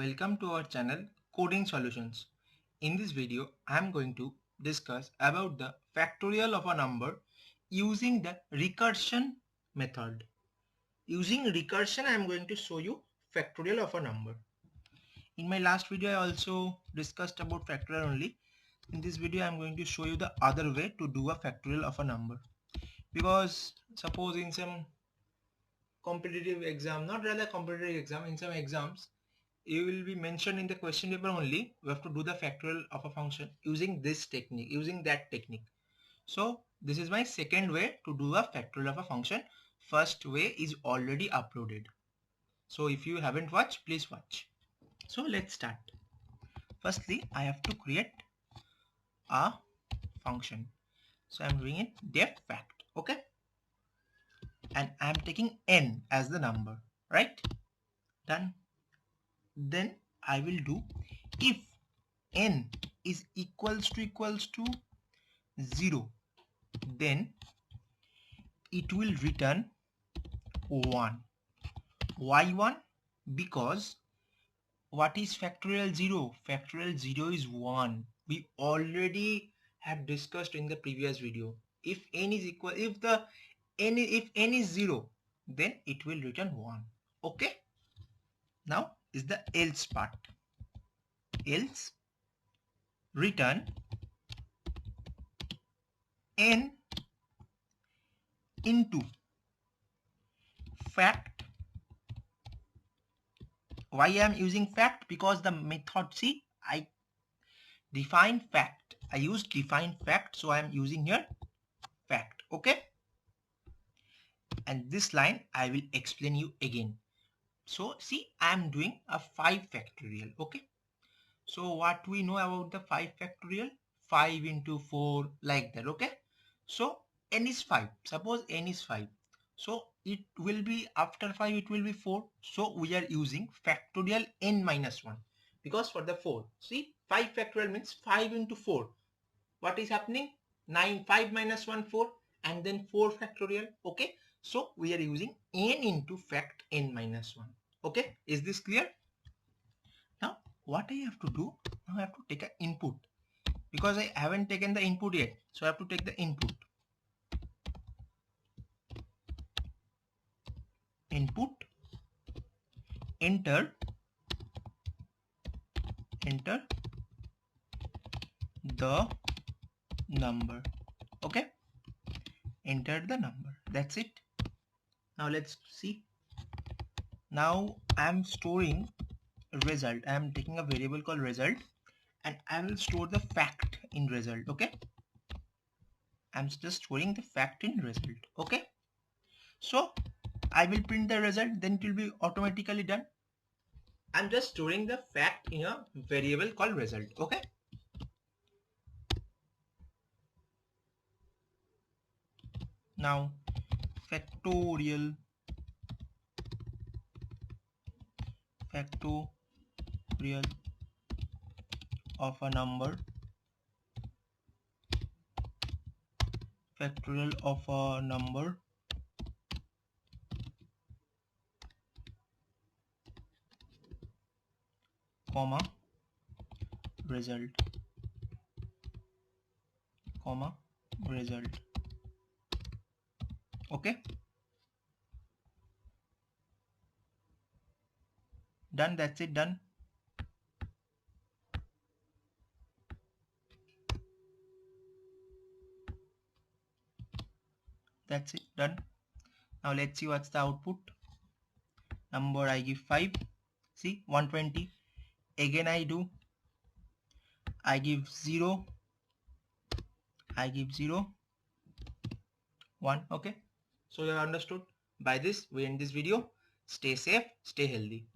welcome to our channel Coding Solutions. In this video, I am going to discuss about the factorial of a number using the recursion method. Using recursion, I am going to show you factorial of a number. In my last video, I also discussed about factorial only. In this video, I am going to show you the other way to do a factorial of a number. Because suppose in some competitive exam, not rather competitive exam, in some exams, you will be mentioned in the question paper only. We have to do the factorial of a function using this technique, using that technique. So this is my second way to do a factorial of a function. First way is already uploaded. So if you haven't watched, please watch. So let's start. Firstly, I have to create a function. So I'm doing it def fact, okay? And I'm taking n as the number, right? Done. Then I will do if n is equals to 0, then it will return 1. Why 1? Because what is factorial 0? Factorial 0 is 1. We already have discussed in the previous video. If n is equal, if n is 0, then it will return 1. Okay. Now is the else part. Else return n into fact. Why I am using fact? Because the method, see, I define fact. I used define fact, so I am using here fact. Okay. And this line I will explain you again. So see, I am doing a 5 factorial. Okay. So what we know about the 5 factorial? 5 into 4, like that. Okay. So n is 5. Suppose n is 5. So it will be, after 5 it will be 4. So we are using factorial n minus 1. Because for the 4, see, 5 factorial means 5 into 4. What is happening? 9, 5 minus 1, 4, and then 4 factorial. Okay. So we are using n into fact n minus 1. Okay. Is this clear? Now what I have to do? Now I have to take an input. Because I haven't taken the input yet. So I have to take the input. Input. Enter the number. Okay. Enter the number. That's it. Now let's see. Now I am storing result. I am taking a variable called result, and I will store the fact in result. Okay. I'm just storing the fact in result. Okay. So I will print the result, then it will be automatically done. I'm just storing the fact in a variable called result. Okay. Now factorial of a number, factorial of a number, comma result, comma result. Okay. Done. That's it. Done. That's it. Done. Now let's see what's the output. Number I give 5. See, 120. Again I do. I give 0. I give 0. 1. Okay. So you have understood. By this, we end this video. Stay safe. Stay healthy.